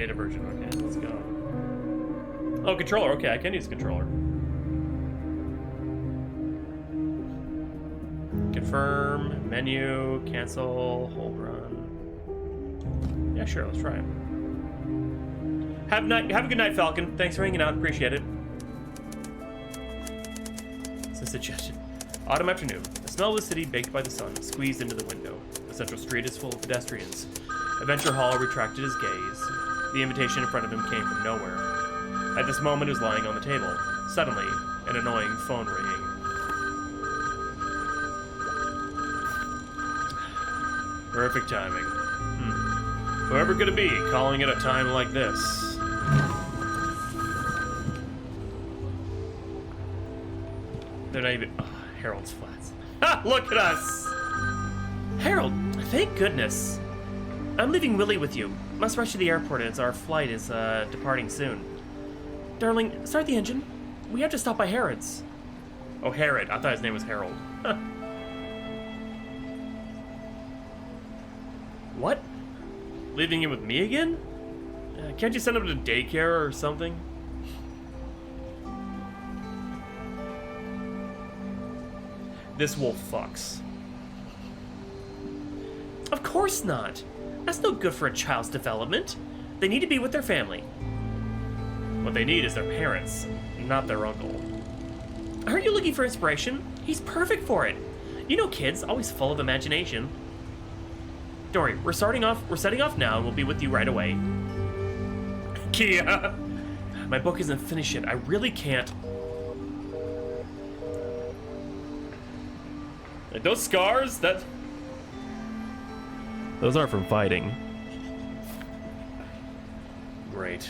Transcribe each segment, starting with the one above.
Beta version. Okay, let's go. Oh, controller. Okay, I can use controller. Confirm, menu, cancel, hold run. Yeah, sure, let's try it. Have a good night, Falcon. Thanks for hanging out, appreciate it. It's a suggestion. Autumn afternoon. The smell of the city baked by the sun squeezed into the window. The central street is full of pedestrians. Adventure Hall retracted his gaze. The invitation in front of him came from nowhere. At this moment, it was lying on the table. Suddenly, an annoying phone ringing. Perfect timing. Whoever could it be, calling at a time like this? They're not even... Oh, Harold's Flats. Ha! Look at us! Harold, thank goodness. I'm leaving Willie with you. Must rush to the airport as our flight is departing soon. Darling, start the engine. We have to stop by Harrod's. Oh, Harrod. I thought his name was Harold. What? Leaving him with me again? Can't you send him to daycare or something? This wolf fucks. Of course not. That's no good for a child's development. They need to be with their family. What they need is their parents, not their uncle. Aren't you looking for inspiration? He's perfect for it. You know kids, always full of imagination. Don't worry, we're setting off now and we'll be with you right away. Kia! My book isn't finished yet. I really can't. Like those scars, those aren't from fighting. Great.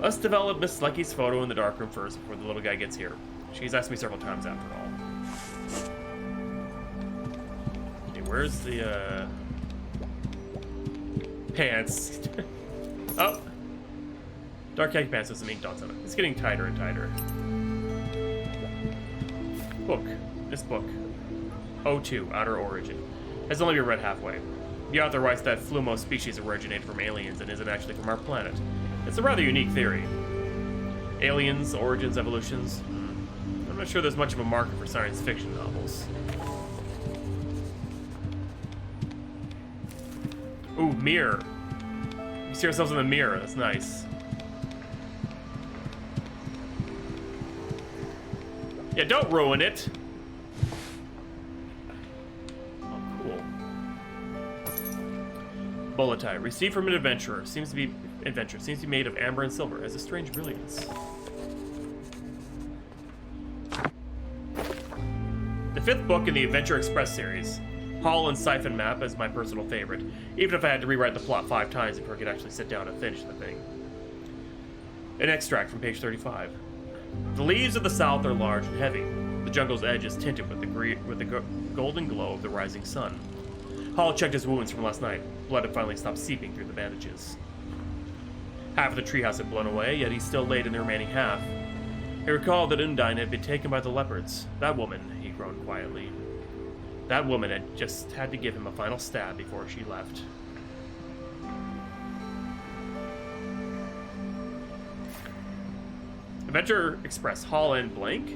Let's develop Miss Lucky's photo in the darkroom first before the little guy gets here. She's asked me several times after all. Okay, where's the, pants? Oh! Dark khaki pants with some ink dots on it. It's getting tighter and tighter. Book. This book. O2, Outer Origin. Has only been read halfway. The author writes that Flumo species originated from aliens and isn't actually from our planet. It's a rather unique theory. Aliens, origins, evolutions. I'm not sure there's much of a market for science fiction novels. Ooh, mirror. We see ourselves in the mirror. That's nice. Yeah, don't ruin it. Oh, cool. Bullet tie. Received from an adventurer. Seems to be made of amber and silver. Has a strange brilliance. The 5th book in the Adventure Express series. Hall and Siphon Map is my personal favorite, even if I had to rewrite the plot 5 times before I could actually sit down and finish the thing. An extract from page 35. The leaves of the south are large and heavy. The jungle's edge is tinted with the golden glow of the rising sun. Hall checked his wounds from last night. Blood had finally stopped seeping through the bandages. Half of the treehouse had blown away, yet he still laid in the remaining half. He recalled that Undine had been taken by the leopards. That woman, he groaned quietly. That woman had just had to give him a final stab before she left. Adventure Express, Hall and blank.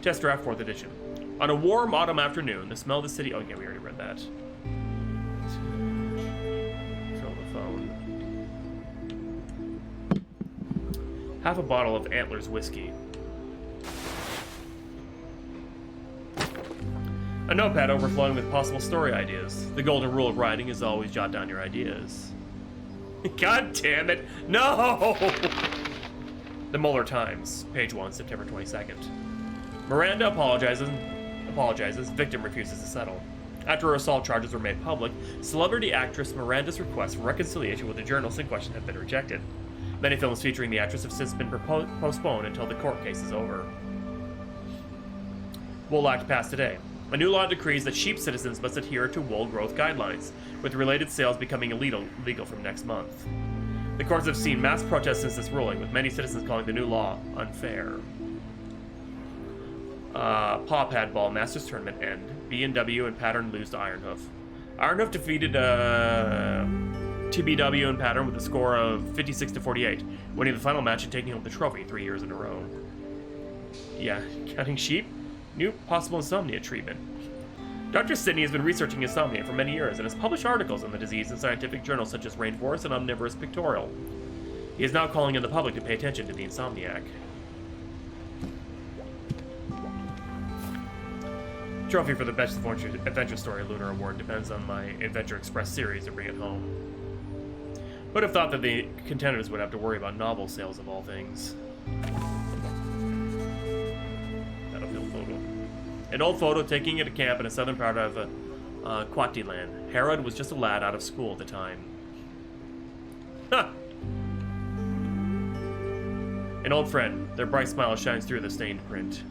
Test draft 4th edition. On a warm autumn afternoon, the smell of the city... Oh, yeah, we already read that. Fill the phone. Half a bottle of Antlers whiskey. A notepad overflowing with possible story ideas. The golden rule of writing is always jot down your ideas. God damn it! No! The Muller Times, page 1, September 22nd. Miranda apologizes. Victim refuses to settle. After her assault charges were made public, celebrity actress Miranda's request for reconciliation with the journalist in question have been rejected. Many films featuring the actress have since been postponed until the court case is over. Wool Act passed today. A new law decrees that sheep citizens must adhere to wool growth guidelines, with related sales becoming illegal from next month. The courts have seen mass protests since this ruling, with many citizens calling the new law unfair. Paw Pad Ball Masters Tournament end. B&W and Pattern lose to Ironhoof. Ironhoof defeated TBW in pattern with a score of 56 to 48, winning the final match and taking home the trophy 3 years in a row. Yeah, counting sheep? New possible insomnia treatment. Dr. Sidney has been researching insomnia for many years and has published articles on the disease in scientific journals such as Rainforest and Omnivorous Pictorial. He is now calling on the public to pay attention to the insomniac. Trophy for the Best Adventure Story Lunar Award depends on my Adventure Express series to bring it home. Would have thought that the contenders would have to worry about novel sales of all things. Battlefield photo. An old photo taking at a camp in a southern part of Quatiland. Herod was just a lad out of school at the time. Ha! An old friend. Their bright smile shines through the stained print.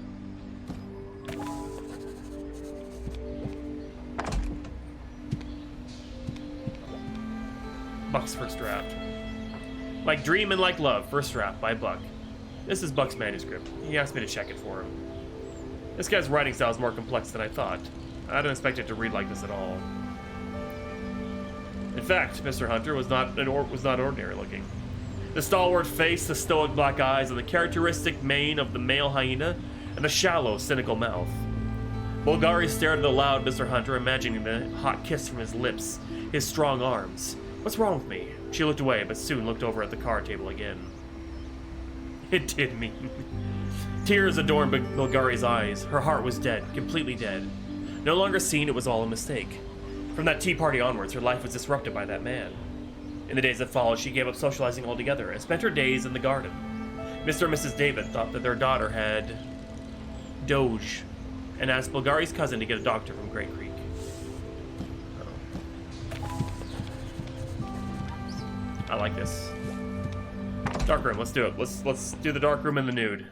Buck's first draft. Like Dream and Like Love, first draft by Buck. This is Buck's manuscript. He asked me to check it for him. This guy's writing style is more complex than I thought. I didn't expect it to read like this at all. In fact, Mr. Hunter was not ordinary looking. The stalwart face, the stoic black eyes, and the characteristic mane of the male hyena, and the shallow, cynical mouth. Bulgari stared at the loud Mr. Hunter, imagining the hot kiss from his lips, his strong arms. What's wrong with me? She looked away, but soon looked over at the card table again. It did me. Tears adorned Bulgari's eyes. Her heart was dead, completely dead. No longer seen, it was all a mistake. From that tea party onwards, her life was disrupted by that man. In the days that followed, she gave up socializing altogether and spent her days in the garden. Mr. and Mrs. David thought that their daughter had Doge, and asked Bulgari's cousin to get a doctor from Great Creek. I like this. Dark room, let's do it. Let's do the dark room in the nude.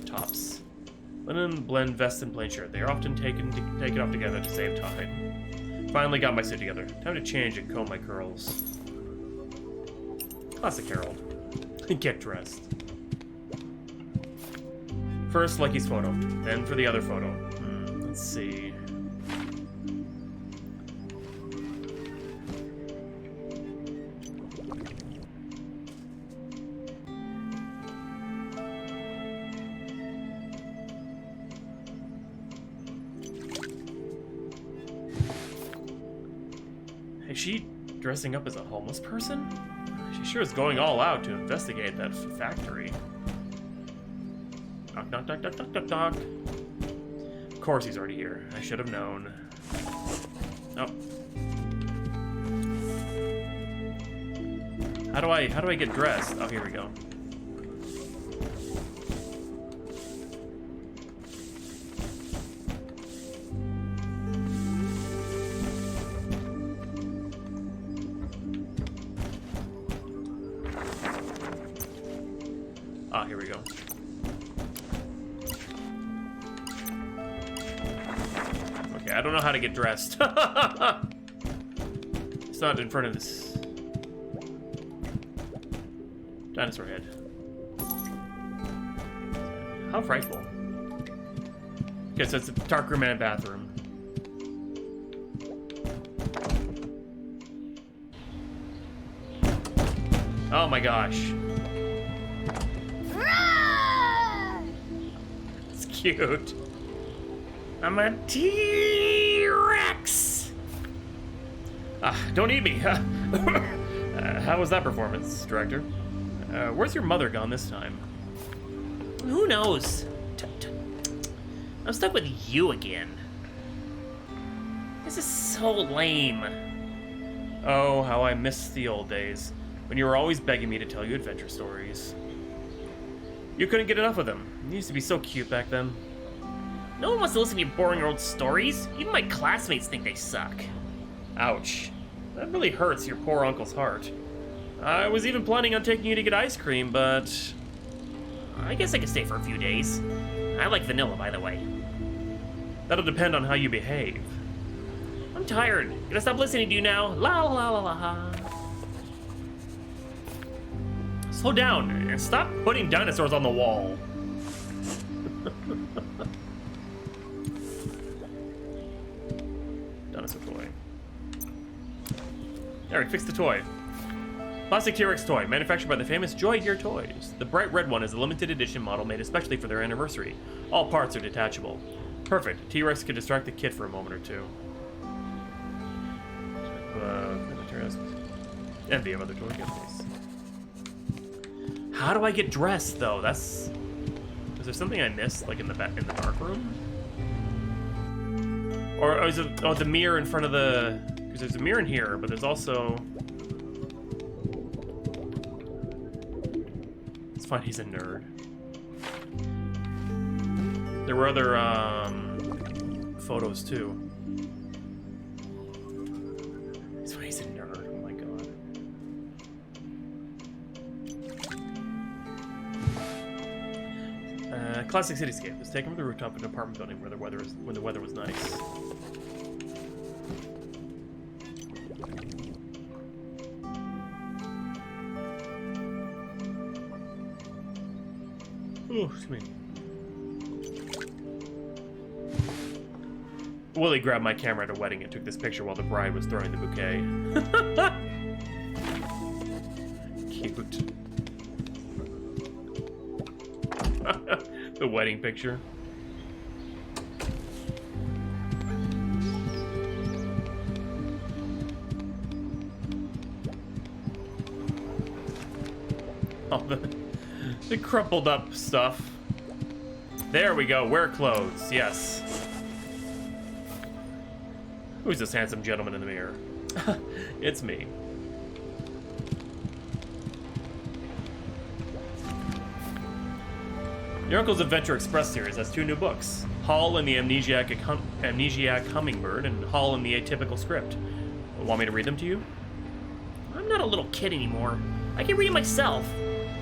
Tops. Linen, blend, vest, and plain shirt. They are often taken off together at the same time. Finally got my suit together. Time to change and comb my curls. Classic Harold. Get dressed. First, Lucky's photo. Then for the other photo. Let's see. Is she dressing up as a homeless person? She sure is going all out to investigate that factory. Knock, knock, knock, knock, knock, knock, knock. Of course he's already here. I should have known. Oh. How do I get dressed? Oh, here we go. Ah, here we go. Okay, I don't know how to get dressed. It's not in front of this dinosaur head. How frightful. Okay, so it's a dark room and a bathroom. Oh my gosh. It's cute. I'm a T-Rex. Don't eat me. How was that performance, director? Where's your mother gone this time? Who knows? I'm stuck with you again. This is so lame. Oh, how I miss the old days, when you were always begging me to tell you adventure stories. You couldn't get enough of them. You used to be so cute back then. No one wants to listen to your boring old stories. Even my classmates think they suck. Ouch. That really hurts your poor uncle's heart. I was even planning on taking you to get ice cream, but... I guess I could stay for a few days. I like vanilla, by the way. That'll depend on how you behave. I'm tired. Gonna stop listening to you now. La la la la la. Slow down and stop putting dinosaurs on the wall. Dinosaur toy. There, we fixed the toy. Plastic T-Rex toy, manufactured by the famous Joy Gear Toys. The bright red one is a limited edition model made especially for their anniversary. All parts are detachable. Perfect. T-Rex could distract the kid for a moment or two. Envy of other toy companies. How do I get dressed though? Is there something I missed, like in the dark room? Or is it the mirror in front of the? Because there's a mirror in here, but there's also. It's fine. He's a nerd. There were other photos too. It's fine. He's a nerd. Oh my god. Classic cityscape. It's taken from the rooftop of an apartment building when the weather was nice. Oh, excuse me. Willie grabbed my camera at a wedding and took this picture while the bride was throwing the bouquet. Cute. The wedding picture. Oh, the crumpled up stuff. There we go. Wear clothes. Yes. Who's this handsome gentleman in the mirror? It's me. Your Uncle's Adventure Express series has 2 new books. Hall and the Amnesiac Hummingbird and Hall and the Atypical Script. Want me to read them to you? I'm not a little kid anymore. I can read it myself.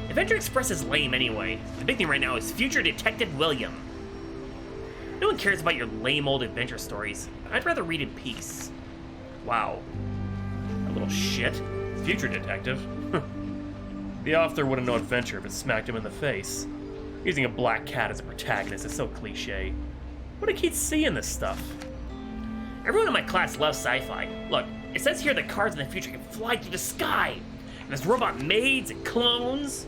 Adventure Express is lame anyway. The big thing right now is Future Detective William. No one cares about your lame old adventure stories. I'd rather read in peace. Wow. A little shit. Future detective. The author wouldn't know adventure if it smacked him in the face. Using a black cat as a protagonist is so cliche. What do kids see in this stuff? Everyone in my class loves sci-fi. Look, it says here that cars in the future can fly through the sky. And there's robot maids and clones.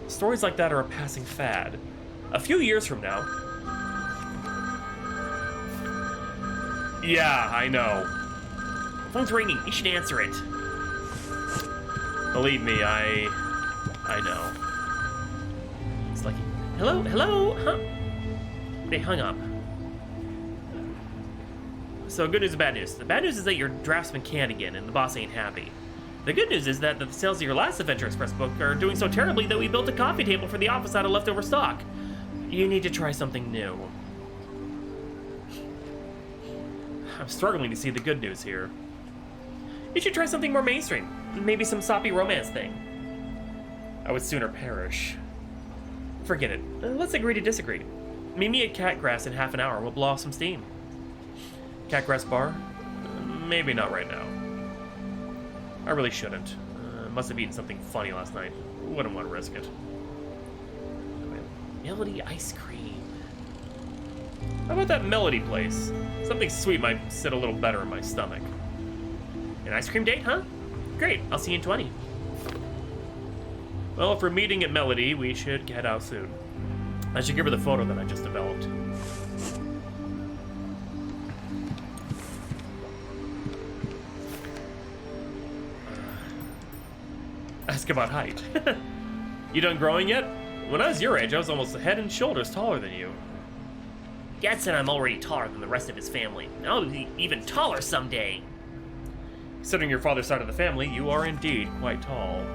Stories like that are a passing fad. A few years from now... Yeah, I know. Phone's ringing. You should answer it. Believe me, I know. It's like, hello, huh? They hung up. So good news and bad news. The bad news is that your draft's been canned again and the boss ain't happy. The good news is that the sales of your last Adventure Express book are doing so terribly that we built a coffee table for the office out of leftover stock. You need to try something new. I'm struggling to see the good news here. You should try something more mainstream. Maybe some soppy romance thing. I would sooner perish. Forget it. Let's agree to disagree. Meet me at Catgrass in half an hour. We'll blow off some steam. Catgrass Bar? Maybe not right now. I really shouldn't. Must have eaten something funny last night. Wouldn't want to risk it. Melody ice cream. How about that Melody place? Something sweet might sit a little better in my stomach. An ice cream date, huh? Great, I'll see you in 20. Well, if we're meeting at Melody, we should head out soon. I should give her the photo that I just developed. Ask about height. You done growing yet? When I was your age, I was almost head and shoulders taller than you. Dad said I'm already taller than the rest of his family. I'll be even taller someday. Considering your father's side of the family, you are indeed quite tall.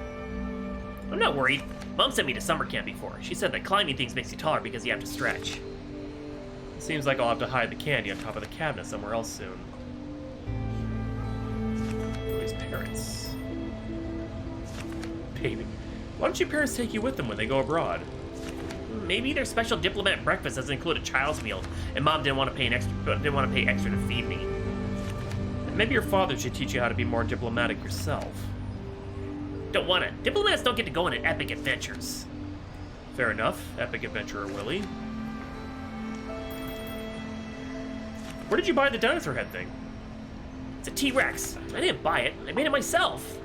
I'm not worried. Mom sent me to summer camp before. She said that climbing things makes you taller because you have to stretch. Seems like I'll have to hide the candy on top of the cabinet somewhere else soon. His parents. Baby, why don't your parents take you with them when they go abroad? Maybe their special diplomat breakfast doesn't include a child's meal, and Mom didn't want to pay extra to feed me. Maybe your father should teach you how to be more diplomatic yourself. Don't want it. Diplomats don't get to go on epic adventures. Fair enough, epic adventurer Willie. Where did you buy the dinosaur head thing? It's a T-Rex. I didn't buy it. I made it myself.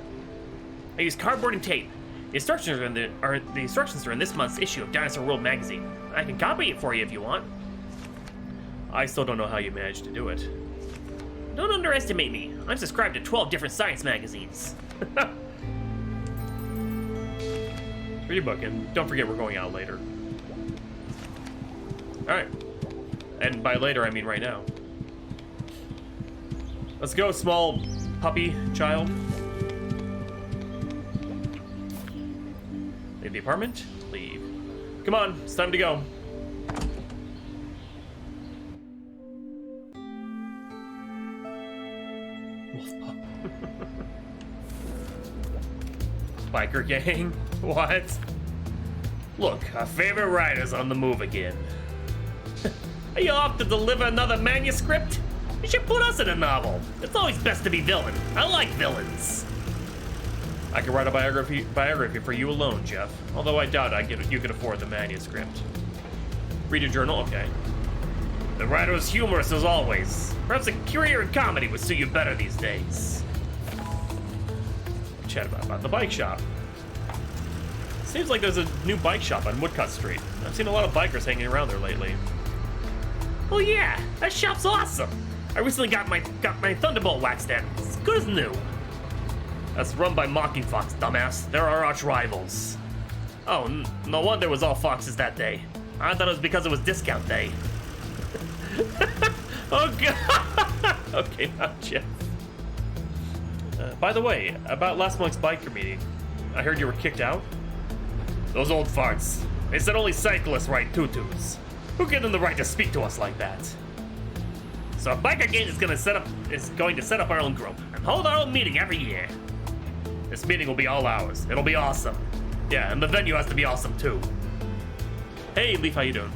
I used cardboard and tape. The instructions are in this month's issue of Dinosaur World magazine. I can copy it for you if you want. I still don't know how you managed to do it. Don't underestimate me. I'm subscribed to 12 different science magazines. Read your book, and don't forget we're going out later. Alright. And by later, I mean right now. Let's go, small puppy child. Leave the apartment. Leave. Come on, it's time to go. Biker gang? What? Look, our favorite writer's on the move again. Are you off to deliver another manuscript? You should put us in a novel. It's always best to be villain. I like villains. I can write a biography for you alone, Jeff. Although I doubt you could afford the manuscript. Read your journal? Okay. The writer was humorous as always. Perhaps a career in comedy would suit you better these days. Chat about the bike shop. Seems like there's a new bike shop on Woodcut Street. I've seen a lot of bikers hanging around there lately. Oh yeah, that shop's awesome. I recently got my Thunderbolt waxed in. It's as good as new. That's run by Mocking Fox, dumbass. They're our arch rivals. Oh, no wonder it was all foxes that day. I thought it was because it was discount day. Oh god! Okay, now Jeff. By the way, about last month's biker meeting, I heard you were kicked out? Those old farts. They said only cyclists ride tutus. Who gave them the right to speak to us like that? So Biker Gang is going to set up our own group and hold our own meeting every year. This meeting will be all ours. It'll be awesome. Yeah, and the venue has to be awesome too. Hey, Leaf, how you doing?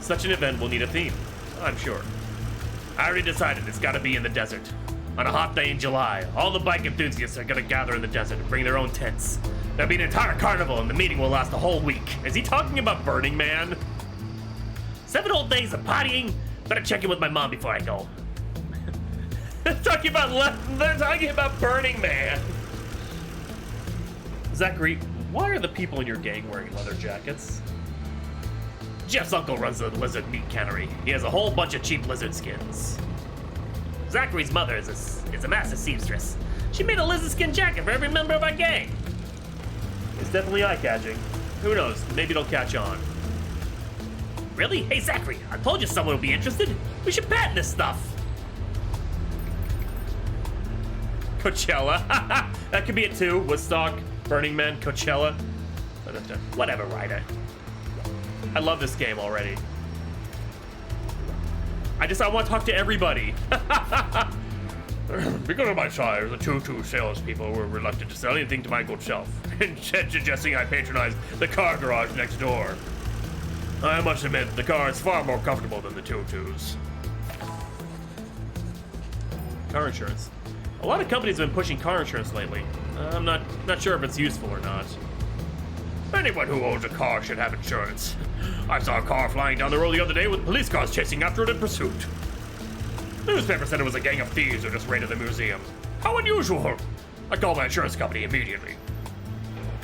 Such an event will need a theme, I'm sure. I already decided it's got to be in the desert. On a hot day in July, all the bike enthusiasts are going to gather in the desert and bring their own tents. There'll be an entire carnival and the meeting will last a whole week. Is he talking about Burning Man? 7 whole days of partying? Better check in with my mom before I go. They're talking about Burning Man. Zachary, why are the people in your gang wearing leather jackets? Jeff's uncle runs a lizard meat cannery. He has a whole bunch of cheap lizard skins. Zachary's mother is a master seamstress. She made a lizard skin jacket for every member of our gang. It's definitely eye-catching. Who knows, maybe it'll catch on. Really? Hey, Zachary, I told you someone would be interested. We should patent this stuff. Coachella. That could be it too. Woodstock, Burning Man, Coachella. Whatever, Ryder. I love this game already. I want to talk to everybody. Because of my size, the two salespeople were reluctant to sell anything to my good self, instead suggesting I patronize the car garage next door. I must admit, the car is far more comfortable than the tutus. Car insurance. A lot of companies have been pushing car insurance lately. I'm not sure if it's useful or not. Anyone who owns a car should have insurance. I saw a car flying down the road the other day with police cars chasing after it in pursuit. The newspaper said it was a gang of thieves who just raided the museum. How unusual! I called my insurance company immediately.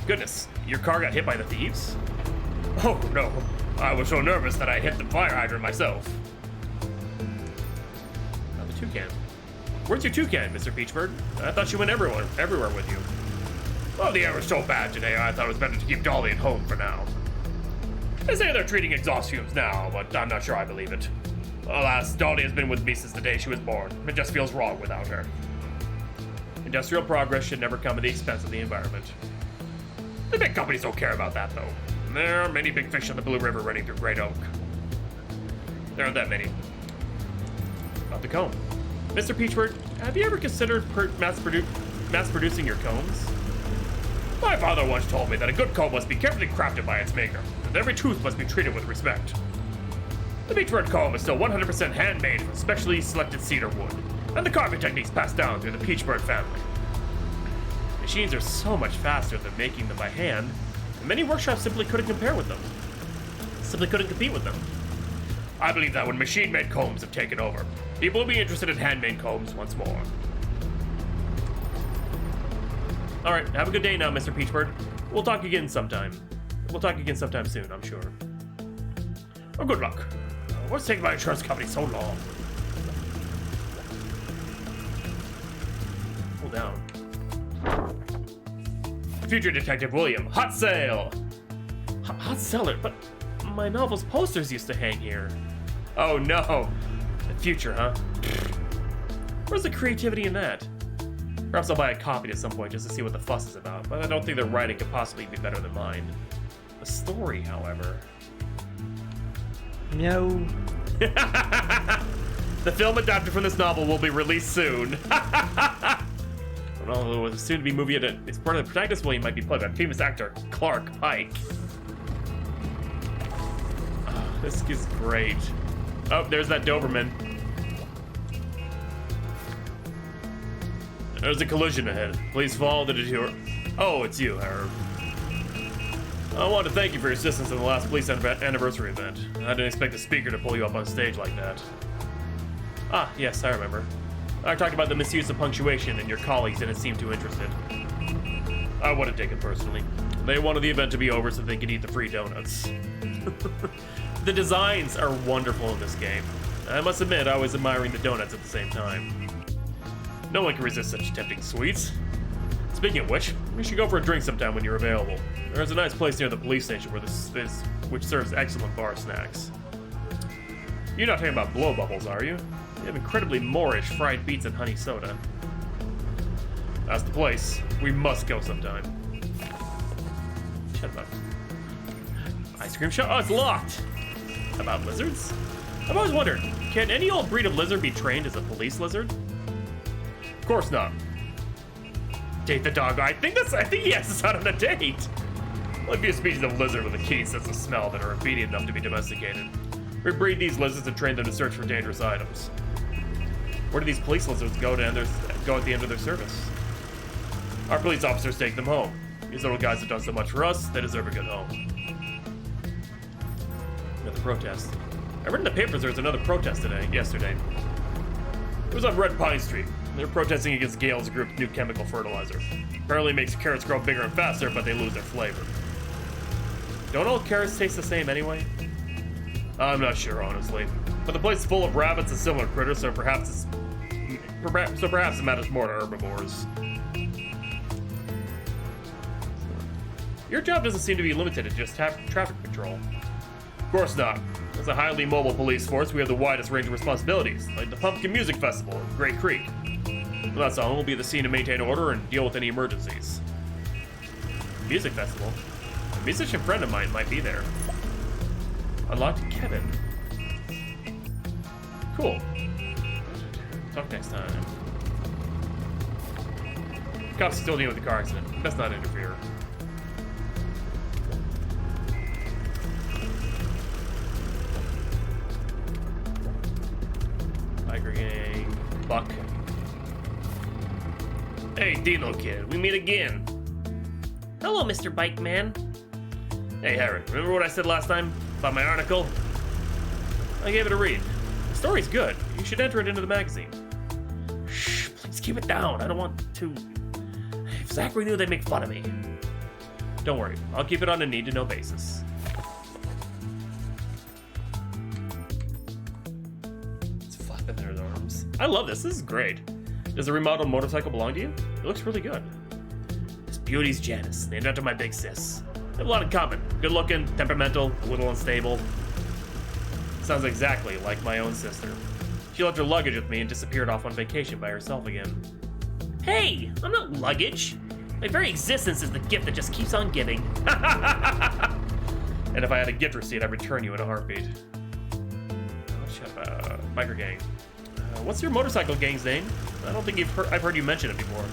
Goodness, your car got hit by the thieves? Oh no, I was so nervous that I hit the fire hydrant myself. Oh, the toucan. Where's your toucan, Mr. Peachbird? I thought she went everywhere with you. Well, the air was so bad today, I thought it was better to keep Dolly at home for now. They say they're treating exhaust fumes now, but I'm not sure I believe it. Alas, Dolly has been with me since the day she was born. It just feels wrong without her. Industrial progress should never come at the expense of the environment. The big companies don't care about that, though. There are many big fish in the Blue River running through Great Oak. There aren't that many. About the comb. Mr. Peachbird, have you ever considered mass producing your combs? My father once told me that a good comb must be carefully crafted by its maker, and every tooth must be treated with respect. The Peachbird comb is still 100% handmade from specially selected cedar wood, and the carving techniques passed down through the Peachbird family. Machines are so much faster than making them by hand, and many workshops simply couldn't compete with them. I believe that when machine-made combs have taken over, people will be interested in handmade combs once more. All right, have a good day now, Mr. Peachbird. We'll talk again sometime. We'll talk again sometime soon, I'm sure. Oh, good luck. What's taking my insurance company so long? Pull down. Future Detective William, hot sale! Hot seller? But my novel's posters used to hang here. Oh no. The future, huh? Where's the creativity in that? Perhaps I'll buy a copy at some point just to see what the fuss is about, but I don't think their writing could possibly be better than mine. The story, however... No. The film adapted from this novel will be released soon. Although a soon-to-be movie, it's part of the protagonist William might be played by famous actor Clark Pike. Oh, this is great. Oh, there's that Doberman. There's a collision ahead. Please follow the detour. Oh, it's you, Harold. I want to thank you for your assistance in the last police anniversary event. I didn't expect the speaker to pull you up on stage like that. Ah, yes, I remember. I talked about the misuse of punctuation, and your colleagues didn't seem too interested. I wouldn't take it personally. They wanted the event to be over so they could eat the free donuts. The designs are wonderful in this game. I must admit, I was admiring the donuts at the same time. No one can resist such tempting sweets. Speaking of which, we should go for a drink sometime when you're available. There's a nice place near the police station which serves excellent bar snacks. You're not talking about blow bubbles, are you? They have incredibly Moorish fried beets and honey soda. That's the place. We must go sometime. Shut up. Ice cream shop? Oh, it's locked! About lizards? I've always wondered, can any old breed of lizard be trained as a police lizard? Of course not. Date the dog. I think he has us out on a date. Well, if you species of lizard with a keen sense of smell that are obedient enough to be domesticated. We breed these lizards and train them to search for dangerous items. Where do these police lizards go at the end of their service? Our police officers take them home. These little guys have done so much for us, they deserve a good home. Another protest. I read in the papers there was another protest yesterday. It was on Red Pine Street. They're protesting against Gale's group's new chemical fertilizer. Apparently it makes carrots grow bigger and faster, but they lose their flavor. Don't all carrots taste the same anyway? I'm not sure, honestly. But the place is full of rabbits and similar critters, so perhaps it matters more to herbivores. Your job doesn't seem to be limited to just traffic patrol. Of course not. As a highly mobile police force, we have the widest range of responsibilities, like the Pumpkin Music Festival in Great Creek. Well, that's all. We'll be the scene to maintain order and deal with any emergencies. Music festival? A musician friend of mine might be there. Unlocked Kevin. Cool. Talk next time. Cops still dealing with the car accident. Let's not interfere. Biker gang. Buck. Hey, Dino Kid, we meet again. Hello, Mr. Bike Man. Hey, Harry, remember what I said last time about my article? I gave it a read. The story's good. You should enter it into the magazine. Shh, please keep it down. I don't want to... If Zachary knew, they'd make fun of me. Don't worry, I'll keep it on a need-to-know basis. It's flapping their arms. I love this. This is great. Does the remodeled motorcycle belong to you? It looks really good. This beauty's Janice, named after my big sis. They have a lot in common. Good looking, temperamental, a little unstable. Sounds exactly like my own sister. She left her luggage with me and disappeared off on vacation by herself again. Hey, I'm not luggage. My very existence is the gift that just keeps on giving. And if I had a gift receipt, I'd return you in a heartbeat. Oh, shut up. Biker gang. What's your motorcycle gang's name? I don't think I've heard you mention it before.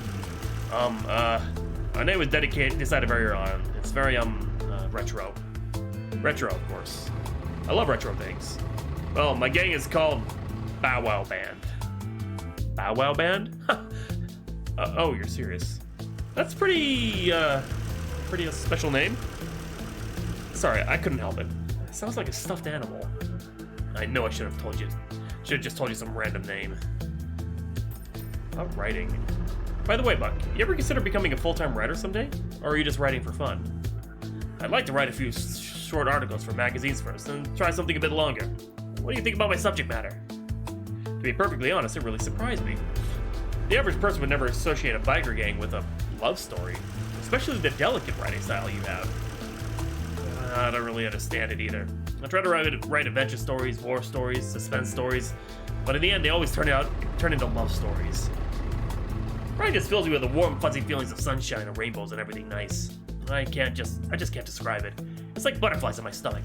Our name was decided very early on. It's very, retro. Retro, of course. I love retro things. Well, my gang is called Bow Wow Band. Bow Wow Band? Oh, you're serious. That's pretty a special name. Sorry, I couldn't help it. It sounds like a stuffed animal. I know I should have told you. Should have just told you some random name. About writing. By the way, Buck, you ever consider becoming a full-time writer someday? Or are you just writing for fun? I'd like to write a few short articles for magazines first, and try something a bit longer. What do you think about my subject matter? To be perfectly honest, it really surprised me. The average person would never associate a biker gang with a love story, especially the delicate writing style you have. I don't really understand it either. I try to write adventure stories, war stories, suspense stories, but in the end they always turn into love stories. Writing just fills you with the warm, fuzzy feelings of sunshine and rainbows and everything nice. I just can't describe it. It's like butterflies in my stomach.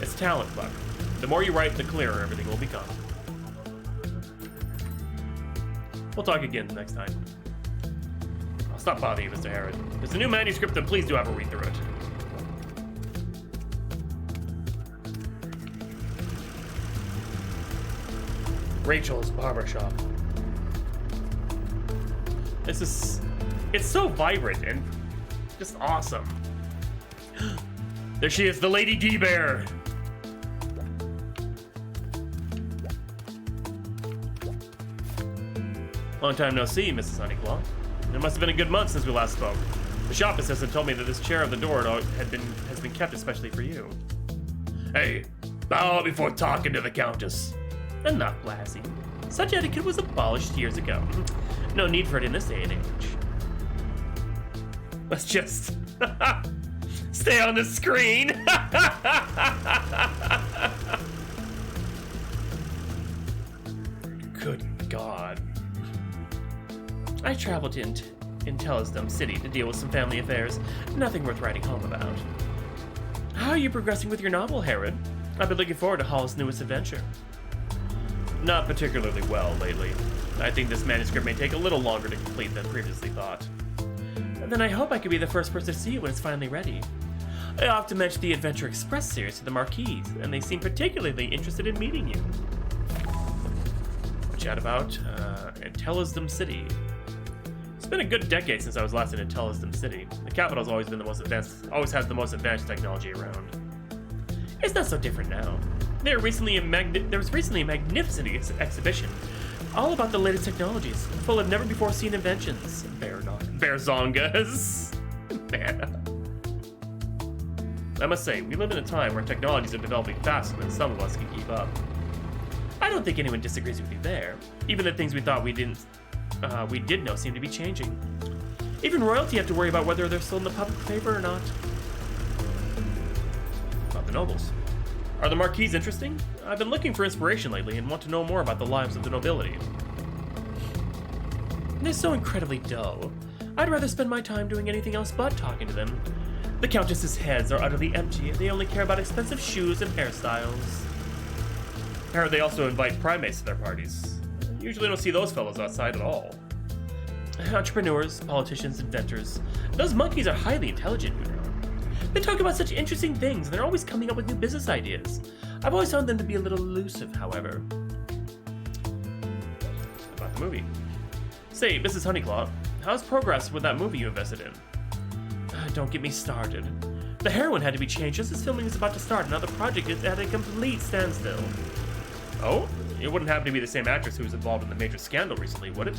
It's talent, Buck. The more you write, the clearer everything will become. We'll talk again next time. I'll stop bothering you, Mr. Herod. There's a new manuscript, and please do have a read through it. Rachel's barbershop. It's so vibrant and just awesome. There she is, the Lady D-Bear. Long time no see, Mrs. Honeyclaw. It must have been a good month since we last spoke. The shop assistant told me that this chair at the door has been kept especially for you. Hey, bow before talking to the Countess. Enough, Lassie. Such etiquette was abolished years ago. No need for it in this day and age. Let's just stay on the screen. Good God. I traveled to Intellisdom City to deal with some family affairs. Nothing worth writing home about. How are you progressing with your novel, Herod? I've been looking forward to Hall's newest adventure. Not particularly well lately. I think this manuscript may take a little longer to complete than previously thought. Then I hope I could be the first person to see it when it's finally ready. I often mention the Adventure Express series to the Marquis, and they seem particularly interested in meeting you. We'll chat about Intellisdom City. It's been a good decade since I was last in Intellisdom City. The capital's always has the most advanced technology around. It's not so different now. There was recently a magnificent exhibition all about the latest technologies, full of never-before-seen inventions. Bearzongas. Man. I must say, we live in a time where technologies are developing faster than some of us can keep up. I don't think anyone disagrees with you there. Even the things we thought we did know seem to be changing. Even royalty have to worry about whether they're still in the public favor or not. About the nobles. Are the Marquis interesting? I've been looking for inspiration lately and want to know more about the lives of the nobility. They're so incredibly dull. I'd rather spend my time doing anything else but talking to them. The Countess's heads are utterly empty and they only care about expensive shoes and hairstyles. I heard they also invite primates to their parties. Usually don't see those fellows outside at all. Entrepreneurs, politicians, inventors. Those monkeys are highly intelligent, you know. They talk about such interesting things, and they're always coming up with new business ideas. I've always found them to be a little elusive, however. About the movie. Say, Mrs. Honeyclaw, how's progress with that movie you invested in? Don't get me started. The heroine had to be changed just as filming is about to start, and now the project is at a complete standstill. Oh? It wouldn't happen to be the same actress who was involved in the major scandal recently, would it?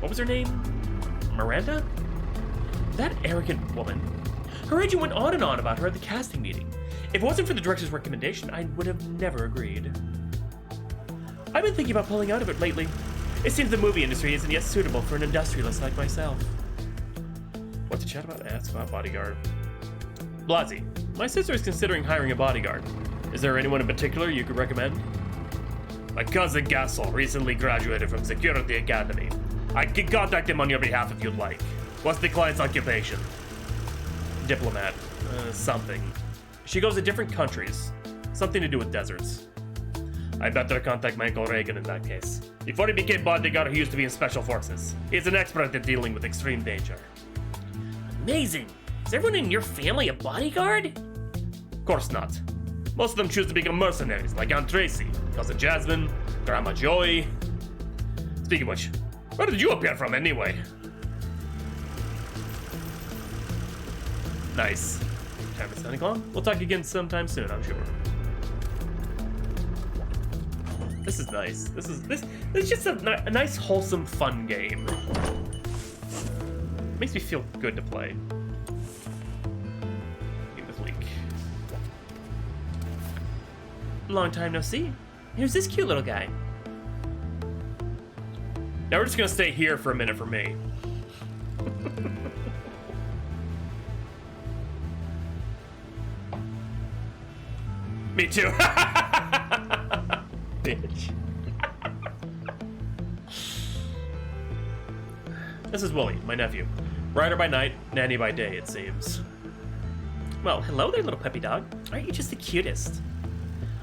What was her name? Miranda? That arrogant woman. Her agent went on and on about her at the casting meeting. If it wasn't for the director's recommendation, I would have never agreed. I've been thinking about pulling out of it lately. It seems the movie industry isn't yet suitable for an industrialist like myself. What to chat about? Ask about bodyguard. Blasey, my sister is considering hiring a bodyguard. Is there anyone in particular you could recommend? My cousin Gassel recently graduated from Security Academy. I can contact him on your behalf if you'd like. What's the client's occupation? Diplomat. Something. She goes to different countries. Something to do with deserts. I better contact my Uncle Reagan in that case. Before he became bodyguard, he used to be in special forces. He's an expert at dealing with extreme danger. Amazing! Is everyone in your family a bodyguard? Of course not. Most of them choose to become mercenaries, like Aunt Tracy, Cousin Jasmine, Grandma Joy. Speaking of which, where did you appear from anyway? Nice. Time for Honeyclaw. We'll talk again sometime soon, I'm sure. This is nice. This is just a nice, wholesome, fun game. Makes me feel good to play. Game with Leak. Long time no see. Here's this cute little guy. Now we're just gonna stay here for a minute for me. Me too. Bitch. This is Willie, my nephew. Rider by night, nanny by day, it seems. Well, hello there, little puppy dog. Aren't you just the cutest?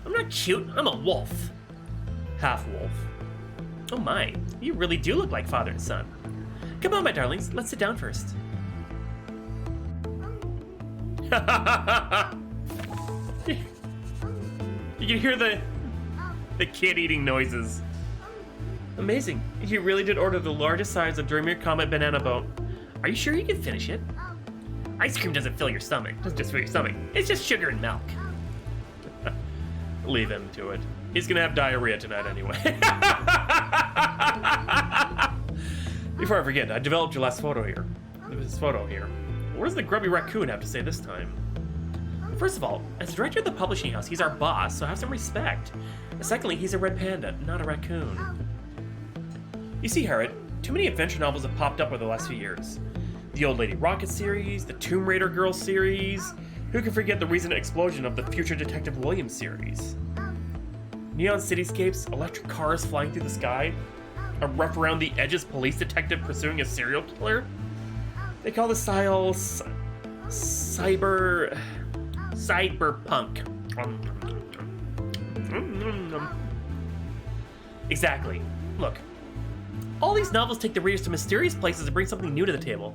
I'm not cute, I'm a wolf. Half wolf. Oh my, you really do look like father and son. Come on, my darlings, let's sit down first. You can hear the kid eating noises. Amazing. You really did order the largest size of Dreamier Comet banana boat. Are you sure you can finish it? Ice cream doesn't fill your stomach. Doesn't just fill your stomach. It's just sugar and milk. Leave him to it. He's gonna have diarrhea tonight anyway. Before I forget, I developed your last photo here. This photo here. What does the grubby raccoon have to say this time? First of all, as director of the publishing house, he's our boss, so have some respect. Secondly, he's a red panda, not a raccoon. You see, Harriet, too many adventure novels have popped up over the last few years. The Old Lady Rocket series, the Tomb Raider Girls series. Who can forget the recent explosion of the Future Detective Williams series? Neon cityscapes, electric cars flying through the sky, a rough around the edges police detective pursuing a serial killer. They call the style cyberpunk. Exactly. Look, all these novels take the readers to mysterious places and bring something new to the table.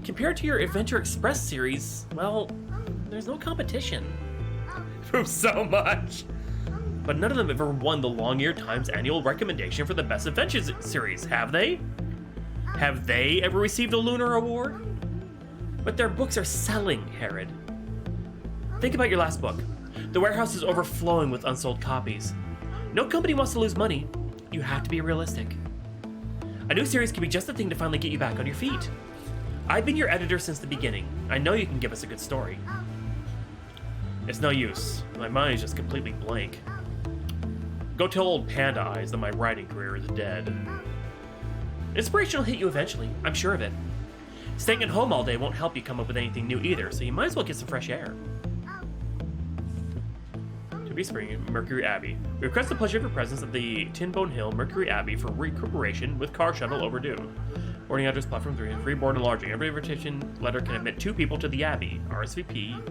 Compared to your Adventure Express series, well, there's no competition. So much. But none of them ever won the Long Year Times annual recommendation for the Best Adventures series, have they? Have they ever received a Lunar Award? But their books are selling, Herod. Think about your last book. The warehouse is overflowing with unsold copies. No company wants to lose money. You have to be realistic. A new series could be just the thing to finally get you back on your feet. I've been your editor since the beginning. I know you can give us a good story. It's no use. My mind is just completely blank. Go tell old Panda Eyes that my writing career is dead. Inspiration will hit you eventually, I'm sure of it. Staying at home all day won't help you come up with anything new either, so you might as well get some fresh air. To be spring, Mercury Abbey. We request the pleasure of your presence at the Tinbone Hill, Mercury Abbey for recuperation with car shuttle overdue. Boarding address platform 3, free board and lodging. Every invitation letter can admit 2 people to the Abbey. RSVP.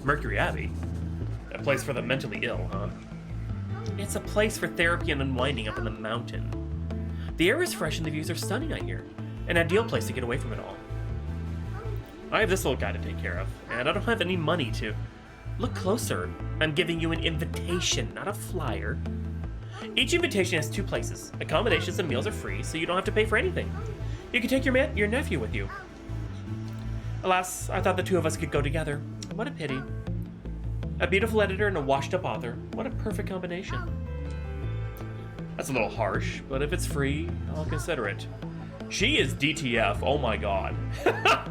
Mercury Abbey? A place for the mentally ill, huh? It's a place for therapy and unwinding up in the mountain. The air is fresh and the views are stunning, I hear. An ideal place to get away from it all. I have this little guy to take care of, and I don't have any money to... Look closer. I'm giving you an invitation, not a flyer. Each invitation has 2 places. Accommodations and meals are free, so you don't have to pay for anything. You can take your nephew with you. Alas, I thought the 2 of us could go together. What a pity. A beautiful editor and a washed-up author. What a perfect combination. That's a little harsh, but if it's free, I'll consider it. She is DTF, oh my god. Got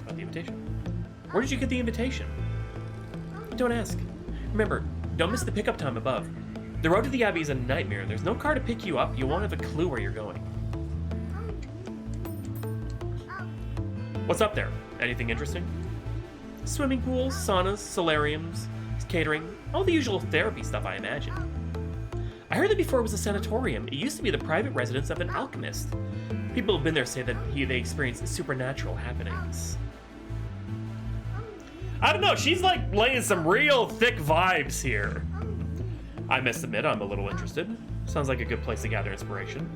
the invitation. Where did you get the invitation? Don't ask. Remember, don't miss the pickup time above. The road to the Abbey is a nightmare. There's no car to pick you up. You won't have a clue where you're going. What's up there? Anything interesting? Swimming pools, saunas, solariums, catering, all the usual therapy stuff, I imagine. I heard that before it was a sanatorium, it used to be the private residence of an alchemist. People who've been there say that they experience supernatural happenings. I don't know, she's like laying some real thick vibes here. I must admit, I'm a little interested. Sounds like a good place to gather inspiration.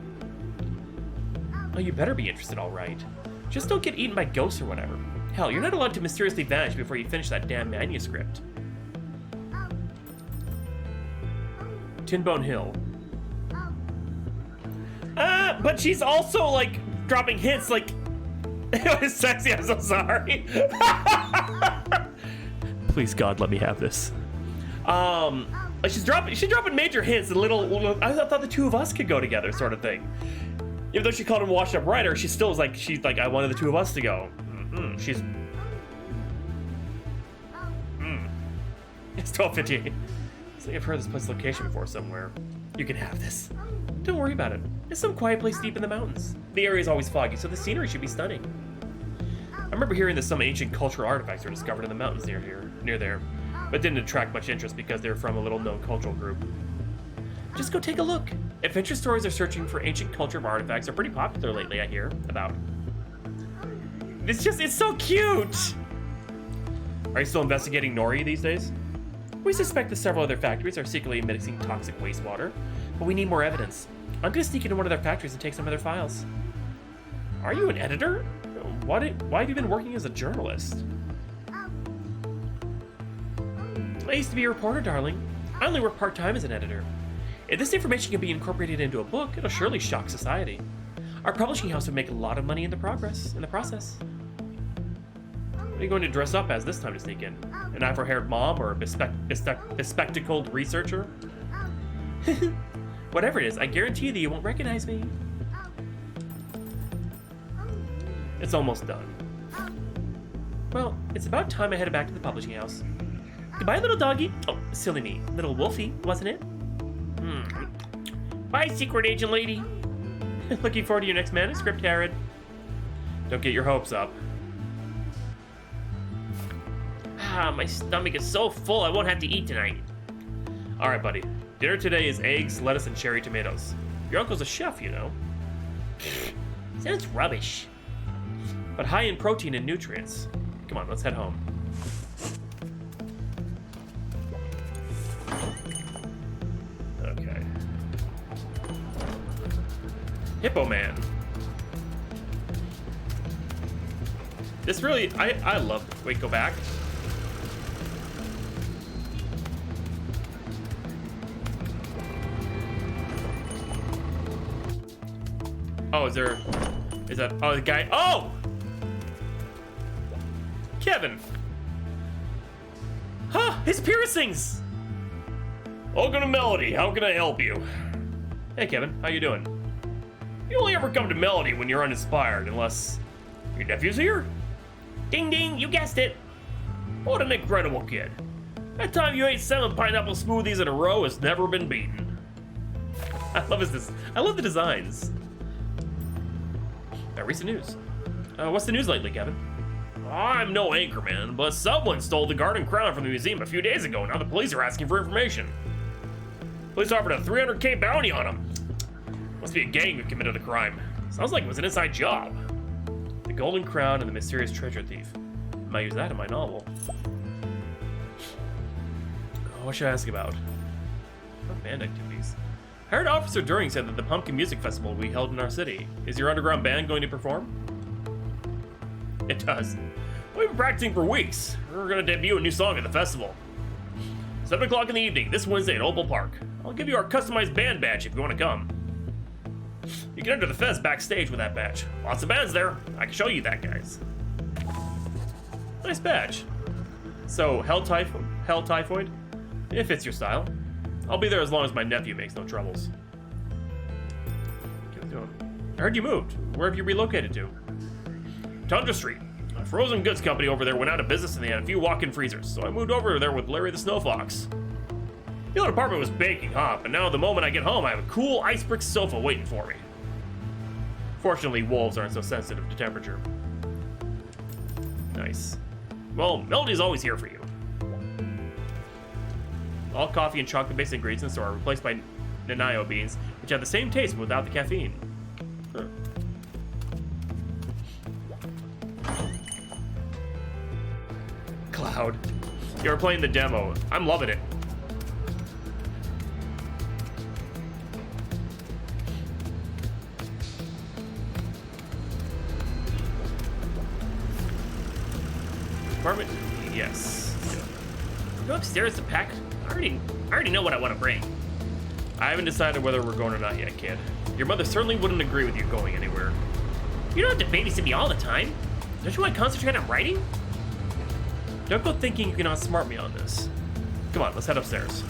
Oh, you better be interested, all right. Just don't get eaten by ghosts or whatever. Hell, you're not allowed to mysteriously vanish before you finish that damn manuscript. Tinbone Hill. But she's also, like, dropping hints, like... It was sexy, I'm so sorry. Please, God, let me have this. Like she's dropping major hints and little. I thought the two of us could go together, sort of thing. Even though she called him a washed-up writer, she's like, I wanted the two of us to go. She's. It's 12:58. It's like I've heard this place location before somewhere. You can have this. Don't worry about it. It's some quiet place deep in the mountains. The area is always foggy, so the scenery should be stunning. I remember hearing that some ancient cultural artifacts were discovered in the mountains near there, but didn't attract much interest because they were from a little-known cultural group. Just go take a look. Adventure stories are searching for ancient culture artifacts are pretty popular lately, I hear about. It's so cute! Are you still investigating Nori these days? We suspect that several other factories are secretly mixing toxic wastewater, but we need more evidence. I'm gonna sneak into one of their factories and take some of their files. Are you an editor? Why have you been working as a journalist? I used to be a reporter, darling. I only work part-time as an editor. If this information can be incorporated into a book, it'll surely shock society. Our publishing house would make a lot of money in the process. What are you going to dress up as this time to sneak in? An afro-haired mom or a bespectacled researcher? Whatever it is, I guarantee that you won't recognize me. It's almost done. Well, it's about time I headed back to the publishing house. Goodbye, little doggy. Oh, silly me. Little wolfie, wasn't it? Bye, secret agent lady. Looking forward to your next manuscript, Harrod. Don't get your hopes up. My stomach is so full I won't have to eat tonight. Alright, buddy. Dinner today is eggs, lettuce, and cherry tomatoes. Your uncle's a chef, you know. Sounds rubbish. But high in protein and nutrients. Come on, let's head home. Okay. Hippo Man. This really, I love this. Wait, go back. Oh, is that, oh, the guy, oh! Kevin! Huh, his piercings! Welcome to Melody, how can I help you? Hey, Kevin, how you doing? You only ever come to Melody when you're uninspired, unless your nephew's here? Ding ding, you guessed it. What an incredible kid. That time you ate 7 pineapple smoothies in a row has never been beaten. I love the designs. Recent news. What's the news lately, Kevin? I'm no anchorman, but someone stole the Garden Crown from the museum a few days ago. Now the police are asking for information. Police offered a $300K bounty on him. Must be a gang who committed the crime. Sounds like it was an inside job. The Golden Crown and the Mysterious Treasure Thief. I might use that in my novel. What should I ask about? What band activities? I heard Officer During said that the Pumpkin Music Festival will be held in our city. Is your underground band going to perform? It does. We've been practicing for weeks. We're going to debut a new song at the festival. 7 o'clock in the evening, this Wednesday at Opal Park. I'll give you our customized band badge if you want to come. You can enter the fest backstage with that badge. Lots of bands there. I can show you that, guys. Nice badge. So, Hell Typhoid? It fits your style. I'll be there as long as my nephew makes no troubles. What are you doing? I heard you moved. Where have you relocated to? Tundra Street. A frozen goods company over there went out of business and they had a few walk-in freezers, so I moved over there with Larry the Snow Fox. The old apartment was baking hot, but now the moment I get home, I have a cool ice brick sofa waiting for me. Fortunately, wolves aren't so sensitive to temperature. Nice. Well, Melody's always here for you. All coffee and chocolate-based ingredients are replaced by Nanayo beans, which have the same taste but without the caffeine. Huh. Cloud, you're playing the demo. I'm loving it. Apartment? Yes. Go upstairs to pack. I already know what I want to bring. I haven't decided whether we're going or not yet, kid. Your mother certainly wouldn't agree with you going anywhere. You don't have to babysit me all the time. Don't you want to concentrate on writing? Don't go thinking you can outsmart me on this. Come on, let's head upstairs.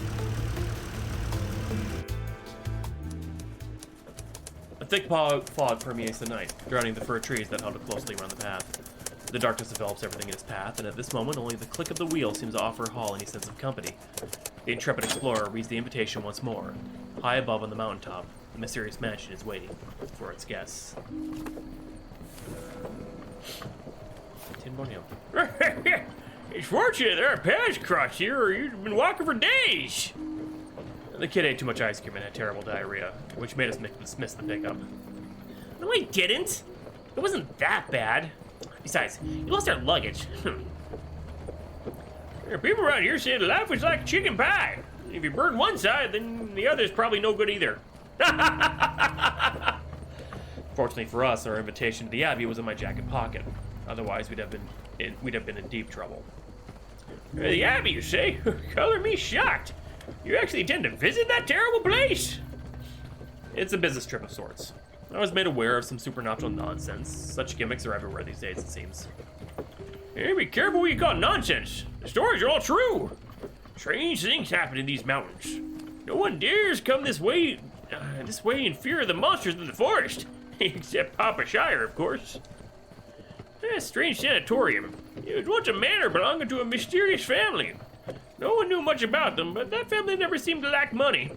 A thick fog permeates the night, drowning the fir trees that huddle closely around the path. The darkness envelops everything in its path, and at this moment only the click of the wheel seems to offer Hall any sense of company. The intrepid explorer reads the invitation once more. High above on the mountaintop, the mysterious mansion is waiting for its guests. Tin Borneo. It's fortunate there are paths across here, or you'd been walking for days. The kid ate too much ice cream and had terrible diarrhea, which made us dismiss the pickup. No, I didn't. It wasn't that bad. Besides, you lost our luggage. There are people around here saying life was like chicken pie. If you burn one side, then the other's probably no good either. Fortunately for us, our invitation to the Abbey was in my jacket pocket. Otherwise, we'd have been in deep trouble. The Abbey, you say? Color me shocked. You actually intend to visit that terrible place? It's a business trip of sorts. I was made aware of some supernatural nonsense. Such gimmicks are everywhere these days, it seems. Hey, be careful what you call nonsense. The stories are all true. Strange things happen in these mountains. No one dares come this way in fear of the monsters in the forest. Except Papa Shire, of course. A strange sanatorium. It was once a manor belonging to a mysterious family. No one knew much about them, but that family never seemed to lack money.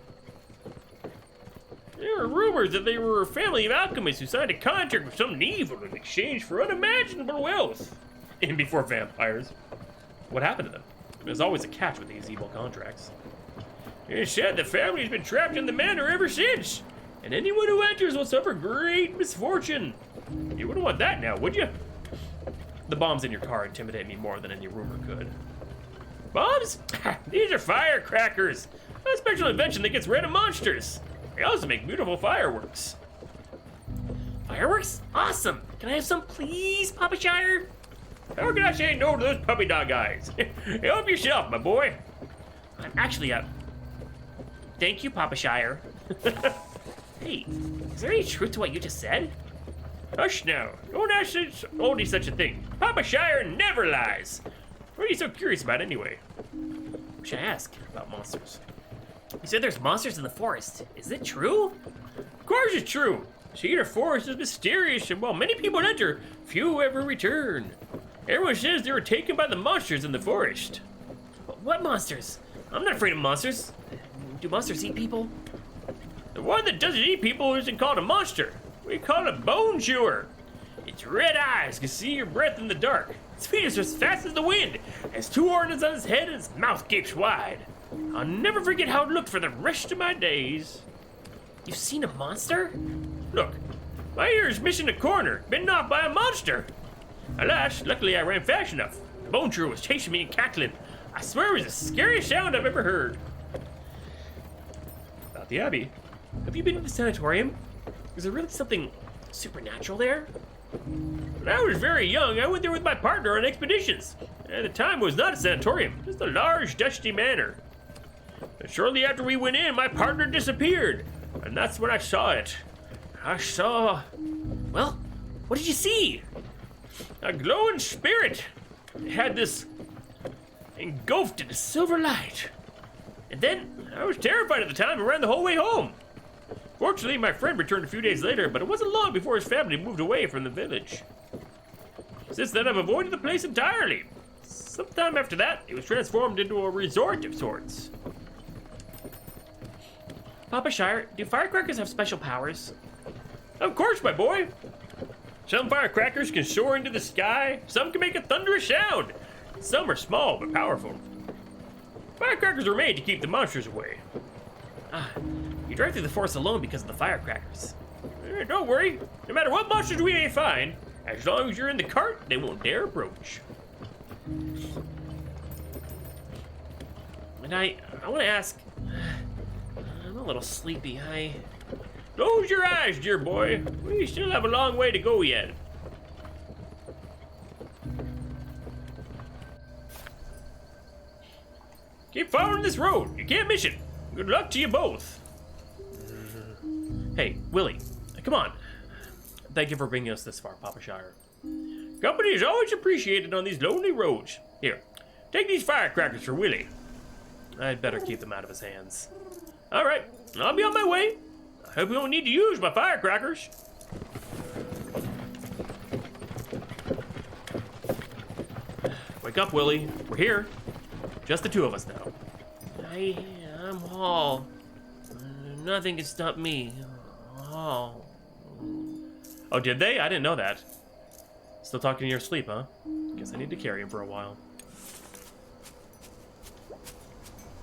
There were rumors that they were a family of alchemists who signed a contract with some evil in exchange for unimaginable wealth. And before vampires. What happened to them? There's always a catch with these evil contracts. It's said the family's been trapped in the manor ever since, and anyone who enters will suffer great misfortune. You wouldn't want that now, would you? The bombs in your car intimidate me more than any rumor could. Bombs? These are firecrackers. A special invention that gets rid of monsters. They also make beautiful fireworks. Fireworks? Awesome! Can I have some, please, Papa Shire? How can I say no to those puppy dog eyes? Help yourself, my boy. I'm actually a... Thank you, Papa Shire. Hey, is there any truth to what you just said? Hush now. Don't ask Oldie such a thing. Papa Shire never lies. What are you so curious about anyway? What should I ask about monsters? You said there's monsters in the forest. Is it true? Of course it's true. Cedar Forest is mysterious, and while many people enter, few ever return. Everyone says they were taken by the monsters in the forest. What monsters? I'm not afraid of monsters. Do monsters eat people? The one that doesn't eat people isn't called a monster. We call it a bone chewer. Its red eyes can see your breath in the dark. Its feet are as fast as the wind. Has two organs on its head and its mouth gapes wide. I'll never forget how it looked for the rest of my days. You've seen a monster? Look, my ear is missing a corner, bitten off by a monster. Alas, luckily I ran fast enough. The bone chewer was chasing me and cackling. I swear it was the scariest sound I've ever heard. About the Abbey. Have you been to the sanatorium? Is there really something supernatural there? When I was very young, I went there with my partner on expeditions. At the time, it was not a sanatorium, just a large, dusty manor. But shortly after we went in, my partner disappeared. And that's when I saw it. I saw... Well, what did you see? A glowing spirit. It had this engulfed in a silver light. And then, I was terrified at the time and ran the whole way home. Fortunately, my friend returned a few days later, but it wasn't long before his family moved away from the village. Since then, I've avoided the place entirely. Sometime after that, it was transformed into a resort of sorts. Papa Shire, do firecrackers have special powers? Of course, my boy. Some firecrackers can soar into the sky, some can make a thunderous sound. Some are small but powerful. Firecrackers are made to keep the monsters away. Ah, you drive through the forest alone because of the firecrackers. Don't worry. No matter what monsters we may find, as long as you're in the cart, they won't dare approach. And I want to ask, I'm a little sleepy. Close your eyes, dear boy. We still have a long way to go yet. Keep following this road. You can't miss it. Good luck to you both. Hey, Willie, come on. Thank you for bringing us this far, Papa Shire. Company is always appreciated on these lonely roads. Here, Take these firecrackers for Willie. I'd better keep them out of his hands. All right, I'll be on my way. I hope you don't need to use my firecrackers. Wake up, Willie. We're here. Just the two of us now. I'm Hall. Nothing can stop me. Hall. Oh, did they? I didn't know that. Still talking in your sleep, huh? Guess I need to carry him for a while.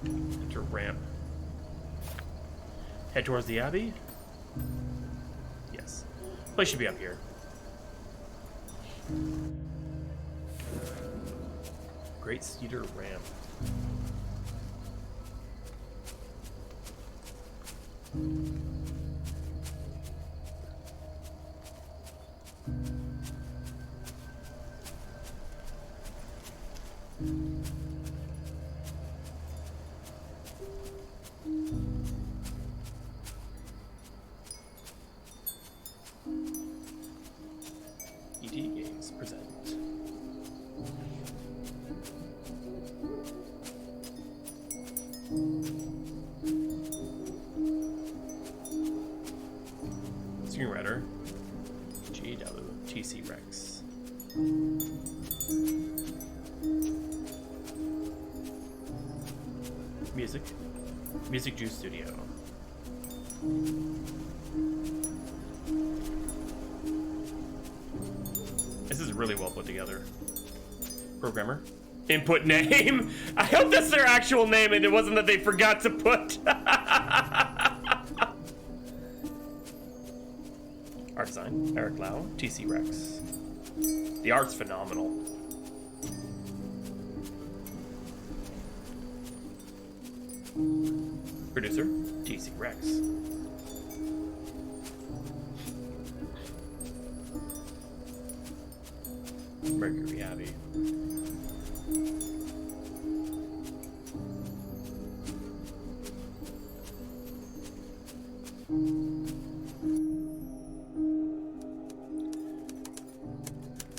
Enter ramp. Head towards the Abbey? Yes. Place should be up here. Great Cedar Ramp. ET Games present. Screenwriter GWTC Rex. Music Juice Studio. This is really well put together. Programmer. Input name. I hope that's their actual name and it wasn't that they forgot to put. Art design. Eric Lau. TC Rex. The art's phenomenal. Producer. TC Rex. Mercury Abbey.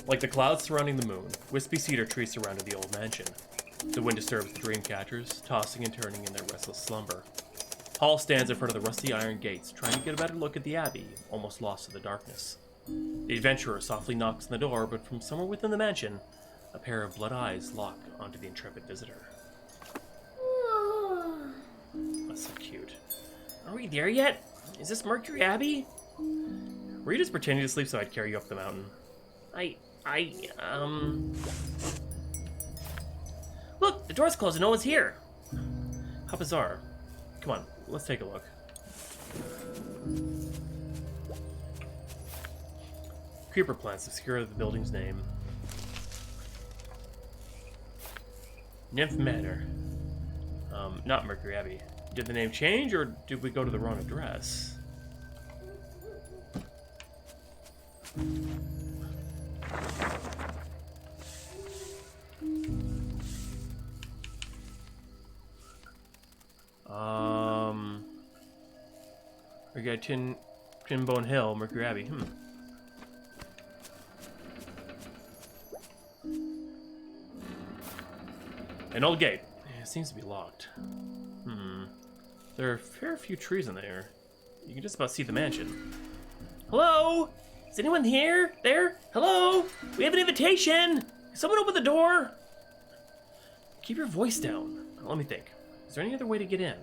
Like the clouds surrounding the moon, wispy cedar trees surrounded the old mansion. The wind disturbs the dream catchers, tossing and turning in their restless slumber. Hall stands in front of the rusty iron gates, trying to get a better look at the Abbey, almost lost in the darkness. The adventurer softly knocks on the door, but from somewhere within the mansion, a pair of blood eyes lock onto the intrepid visitor. That's so cute. Are we there yet? Is this Mercury Abbey? Were you just pretending to sleep so I'd carry you up the mountain? Look, the door's closed and no one's here. How bizarre. Come on, let's take a look. Creeper plants obscure the building's name. Nymph Manor. Not Mercury Abbey. Did the name change, or did we go to the wrong address? We got Tinbone Hill, Mercury Abbey. An old gate. It seems to be locked. There are a fair few trees in there. You can just about see the mansion. Hello? Is anyone here? There? Hello? We have an invitation! Someone open the door! Keep your voice down. Let me think. Is there any other way to get in?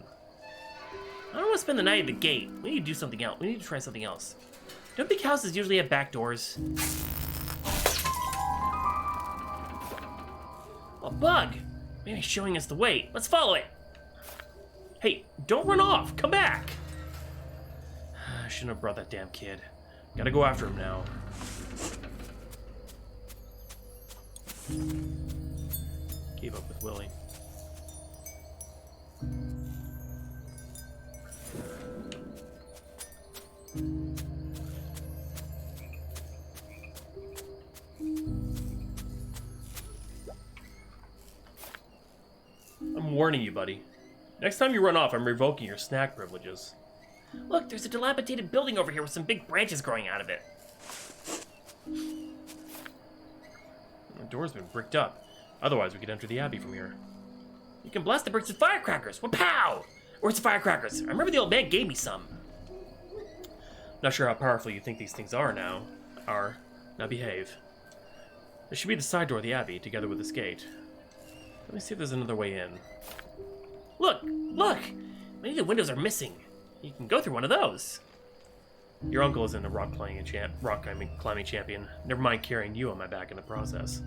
I don't want to spend the night at the gate. We need to do something else. We need to try something else. Don't big houses usually have back doors? A bug! Maybe he's showing us the way. Let's follow it! Hey, don't run off! Come back! I shouldn't have brought that damn kid. Gotta go after him now. Gave up with Willie. I'm warning you, buddy. Next time you run off, I'm revoking your snack privileges. Look, there's a dilapidated building over here with some big branches growing out of it. The door's been bricked up. Otherwise, we could enter the Abbey from here. You can blast the bricks with firecrackers. Wa-pow! Where's the firecrackers? I remember the old man gave me some. Not sure how powerful you think these things are now. Now behave. There should be the side door of the Abbey, together with this gate. Let me see if there's another way in. Look! Many of the windows are missing. You can go through one of those. Your uncle isn't a rock climbing champion. Never mind carrying you on my back in the process.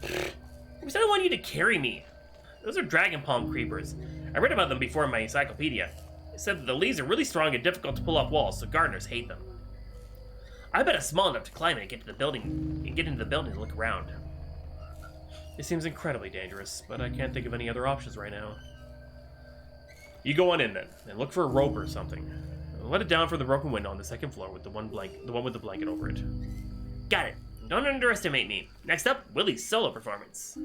Because I don't want you to carry me. Those are dragon palm creepers. I read about them before in my encyclopedia. It said that the leaves are really strong and difficult to pull off walls, so gardeners hate them. I bet it's small enough to climb it and get into the building and look around. It seems incredibly dangerous, but I can't think of any other options right now. You go on in then, and look for a rope or something. Let it down from the broken window on the second floor with the one with the blanket over it. Got it. Don't underestimate me. Next up, Willie's solo performance.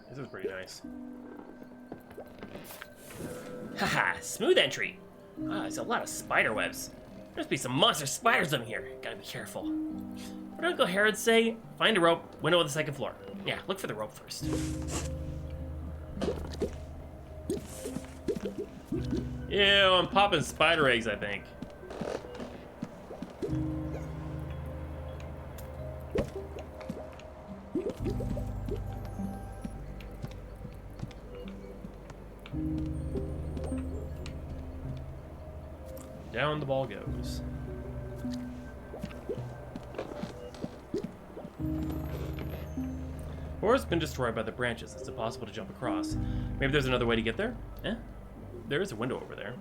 This is pretty nice. Haha, smooth entry. Ah, there's a lot of spider webs. There must be some monster spiders in here. Gotta be careful. What did Uncle Harold say? Find a rope, window on the second floor. Yeah, look for the rope first. Ew, I'm popping spider eggs, I think. Down the ball goes. Forest's been destroyed by the branches. It's impossible to jump across. Maybe there's another way to get there? Eh? There is a window over there.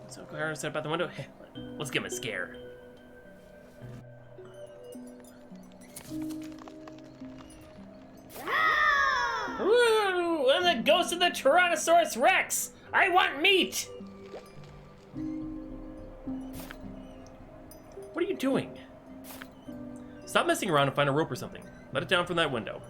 So Uncle Harold said about the window? Let's give him a scare. Ooh, I'm the ghost of the Tyrannosaurus Rex! I want meat! What are you doing? Stop messing around and find a rope or something. Let it down from that window.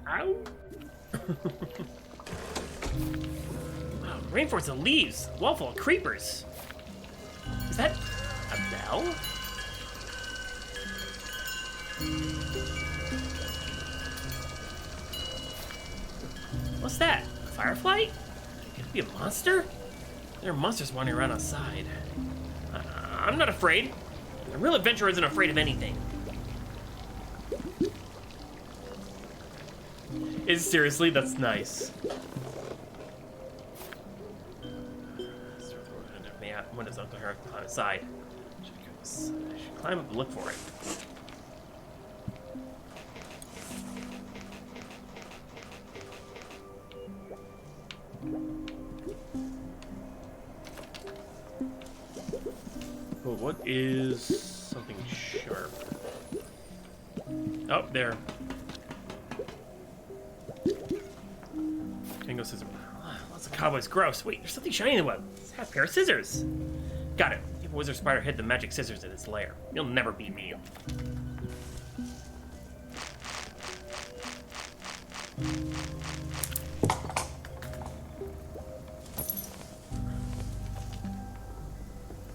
Ow! Wow, rainforest of leaves, wall full of creepers. Is that a bell? What's that? A firefly? Could it be a monster? There are monsters wandering around outside. I'm not afraid. A real adventurer isn't afraid of anything. Seriously, that's nice. When does Uncle Harold climb inside? I should climb up and look for it. But what is something sharp? Oh, there. Tango scissors. Lots of cowboys. Gross. Wait, there's something shiny in the web. It's a pair of scissors. Got it. If a wizard spider hid the magic scissors in its lair, you'll never beat me.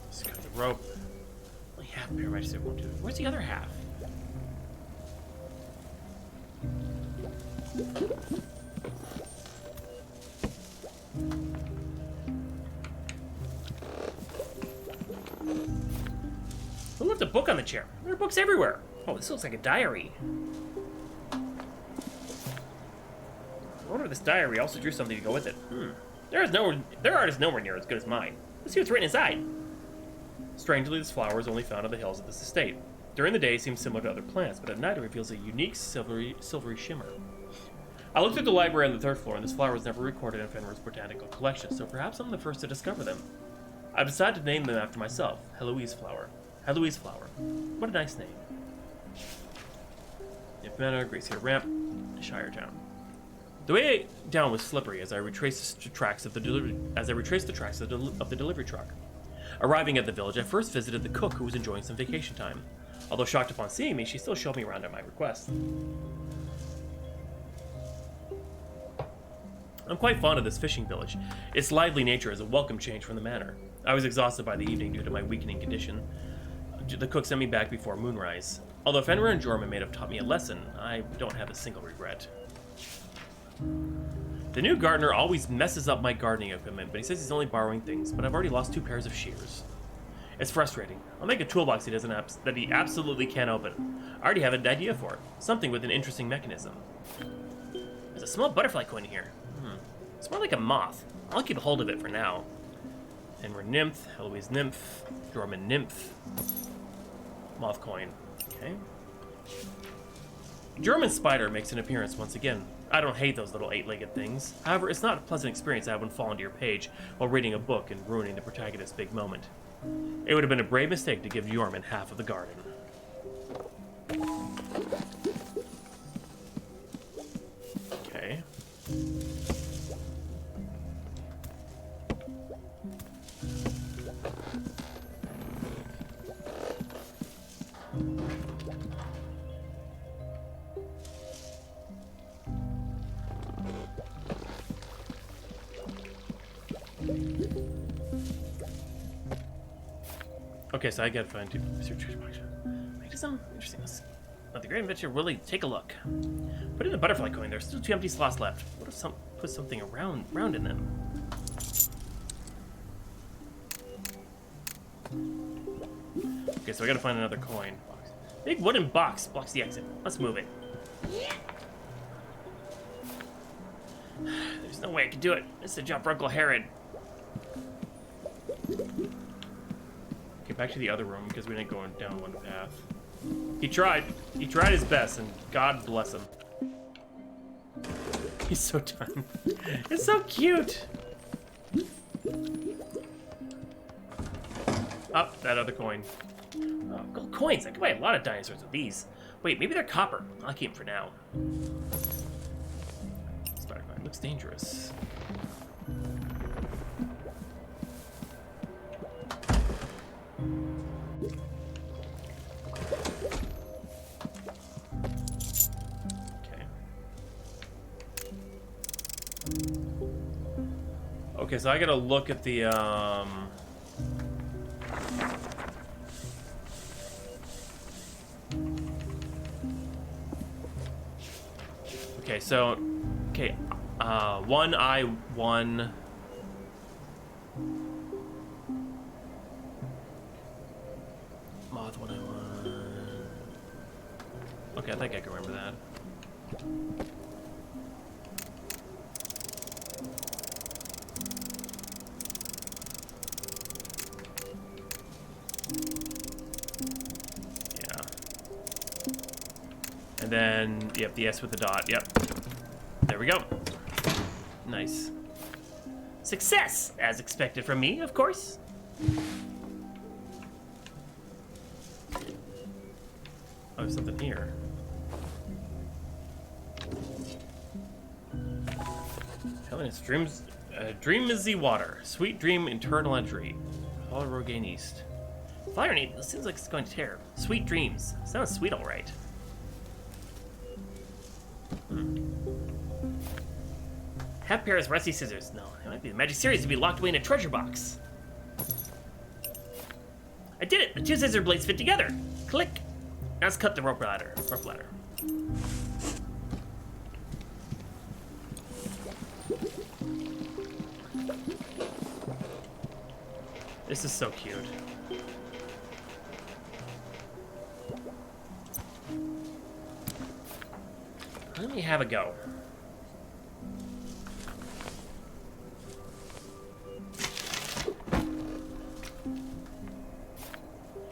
Just got the rope. Only half a pair of magic scissors won't do it. Where's the other half? Who left a book on the chair? There are books everywhere. Oh, this looks like a diary. I wonder if this diary also drew something to go with it. Their art is nowhere near as good as mine. Let's see what's written inside. Strangely, this flower is only found on the hills of this estate. During the day, it seems similar to other plants, but at night it reveals a unique silvery shimmer. I looked at the library on the third floor, and this flower was never recorded in Fenrir's botanical collection, so perhaps I'm the first to discover them. I decided to name them after myself, Heloise Flower. Heloise Flower. What a nice name. If Manor, Gracie Ramp, Shire Town. The way down was slippery as I retraced the tracks of the delivery truck. Arriving at the village, I first visited the cook, who was enjoying some vacation time. Although shocked upon seeing me, she still showed me around at my request. I'm quite fond of this fishing village. Its lively nature is a welcome change from the manor. I was exhausted by the evening due to my weakening condition. The cook sent me back before moonrise. Although Fenrir and Jorman may have taught me a lesson, I don't have a single regret. The new gardener always messes up my gardening equipment, but he says he's only borrowing things, but I've already lost 2 pairs of shears. It's frustrating. I'll make a toolbox that he absolutely can't open. I already have an idea for it. Something with an interesting mechanism. There's a small butterfly coin here. It's more like a moth. I'll keep a hold of it for now. And we're Nymph, Heloise Nymph, Jorman Nymph. Moth coin. Okay. German spider makes an appearance once again. I don't hate those little 8-legged things. However, it's not a pleasant experience to have one fall into your page while reading a book and ruining the protagonist's big moment. It would have been a brave mistake to give Jorman half of the garden. Okay. Okay, so I gotta find 2 research box. Make some interesting. Let the great adventure really take a look. Put in the butterfly coin. There's still 2 empty slots left. What if put something round in them? Okay, so I gotta find another coin box. Big wooden box blocks the exit. Let's move it. There's no way I can do it. This is a job for Uncle Herod. Okay, back to the other room because we didn't go down one path. He tried. He tried his best, and God bless him. He's so done. It's so cute. Oh, that other coin. Oh, gold coins. I can buy a lot of dinosaurs with these. Wait, maybe they're copper. I'll keep them for now. Spider-Man looks dangerous. Okay, so I gotta look at the, Okay, so, okay, 1I1... Moth 1I1... Okay, I think I can remember that. And then, yep, the S with the dot, yep. There we go. Nice. Success, as expected from me, of course. Oh, there's something here. Helen's dreams, dream is the water. Sweet dream, internal entry. All Rogaine East. Fire need, this seems like it's going to tear. Sweet dreams. Sounds sweet, all right. Half pair of rusty scissors. No, it might be the magic series to be locked away in a treasure box. I did it! The 2 scissor blades fit together. Click. Now let's cut the rope ladder. This is so cute. Let me have a go.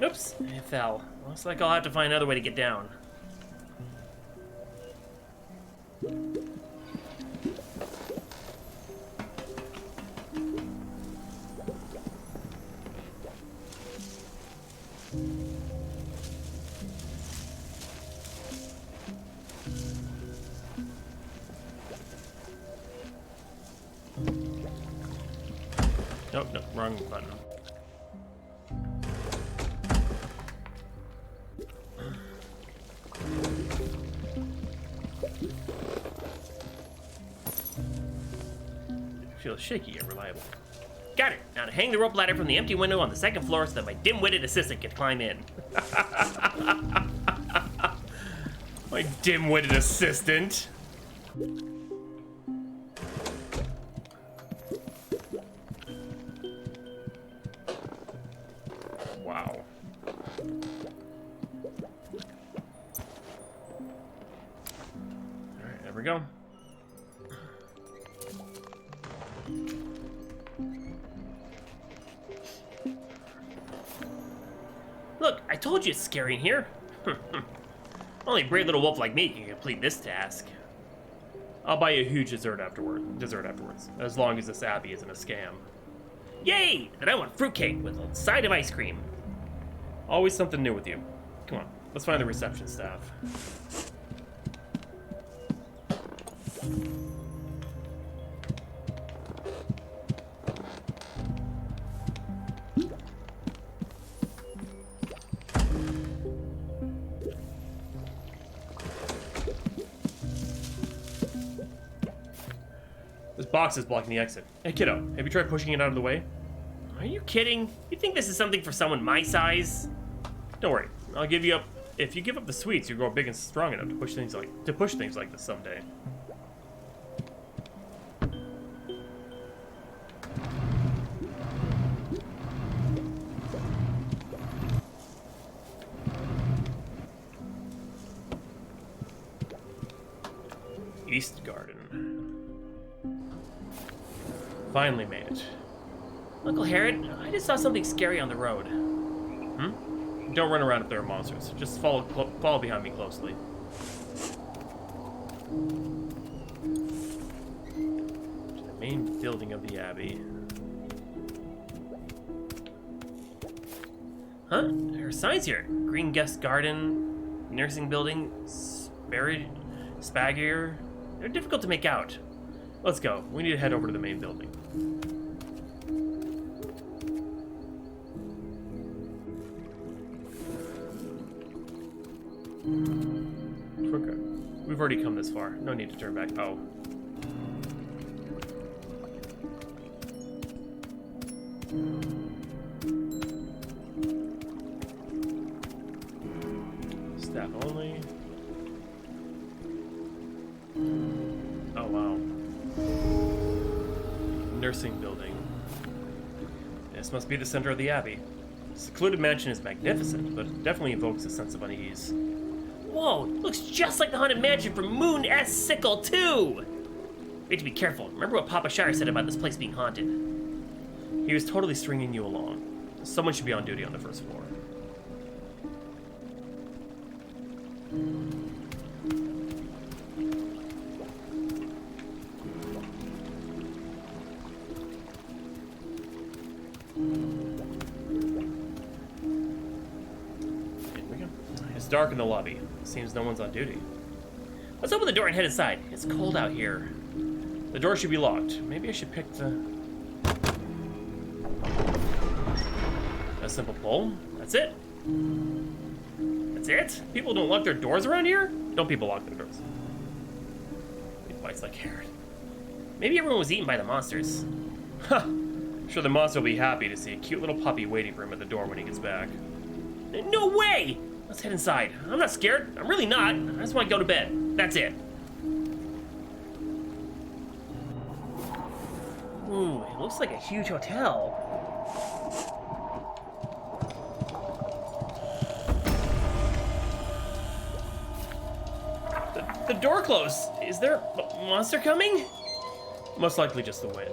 Oops, it fell. Looks like I'll have to find another way to get down. wrong button. Feels shaky and reliable. Got it. Now to hang the rope ladder from the empty window on the second floor so that my dim-witted assistant can climb in. My dim-witted assistant. Wow. Alright, there we go. Look, I told you it's scary in here. Only a brave little wolf like me can complete this task. I'll buy you a huge dessert afterwards, as long as this abbey isn't a scam. Yay! Then I want fruitcake with a side of ice cream. Always something new with you. Come on, let's find the reception staff. This box is blocking the exit. Hey kiddo, have you tried pushing it out of the way? Are you kidding? You think this is something for someone my size? Don't worry, I'll give you up. If you give up the sweets, you grow big and strong enough to push things like this someday. East Garden. Finally made it. Uncle Herod, I just saw something scary on the road. Don't run around if there are monsters. Just follow behind me closely. To the main building of the Abbey. Huh? There are signs here. Green guest garden, nursing building, Spagier. They're difficult to make out. Let's go. We need to head over to the main building. Okay. We've already come this far. No need to turn back. Oh. Staff only. Oh, wow. Nursing building. This must be the center of the Abbey. The secluded mansion is magnificent, but it definitely evokes a sense of unease. Whoa, looks just like the haunted mansion from Moon S. Sickle 2! We have to be careful. Remember what Papa Shire said about this place being haunted? He was totally stringing you along. Someone should be on duty on the first floor. Here we go. It's dark in the lobby. Seems no one's on duty. Let's open the door and head inside. It's cold out here. The door should be locked. Maybe I should pick a simple pull. That's it. That's it? People don't lock their doors around here? Don't people lock their doors? He fights like Herod. Maybe everyone was eaten by the monsters. Huh. Sure the monster will be happy to see a cute little puppy waiting for him at the door when he gets back. No way! Let's head inside. I'm not scared. I'm really not. I just want to go to bed. That's it. Ooh, it looks like a huge hotel. The door closed. Is there a monster coming? Most likely just the wind.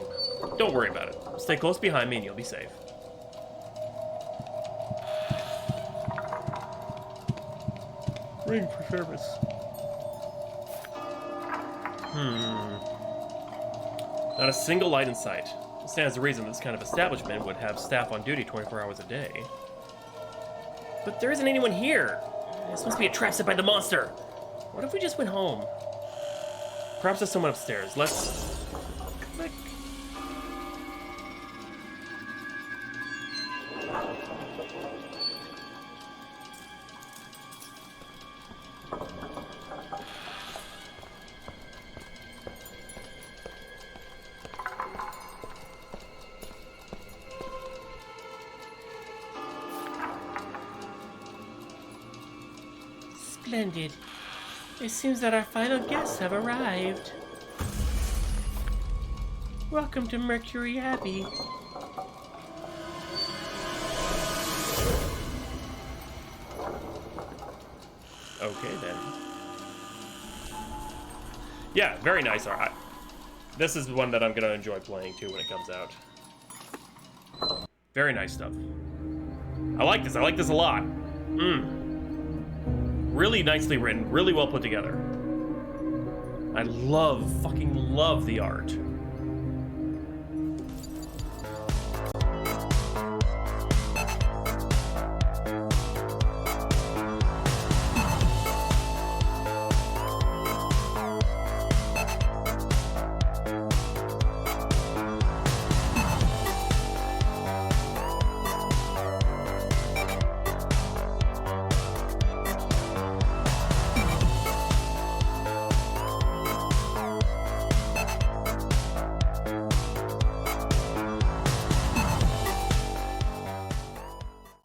Don't worry about it. Stay close behind me and you'll be safe. Ring for service. Not a single light in sight. It stands to reason this kind of establishment would have staff on duty 24 hours a day. But there isn't anyone here. This must be a trap set by the monster. What if we just went home? Perhaps there's someone upstairs. Let's... Click. Splendid. It seems that our final guests have arrived. Welcome to Mercury Abbey. Okay, then. Yeah, very nice art. This is one that I'm going to enjoy playing, too, when it comes out. Very nice stuff. I like this. I like this a lot. Really nicely written. Really well put together. I fucking love the art.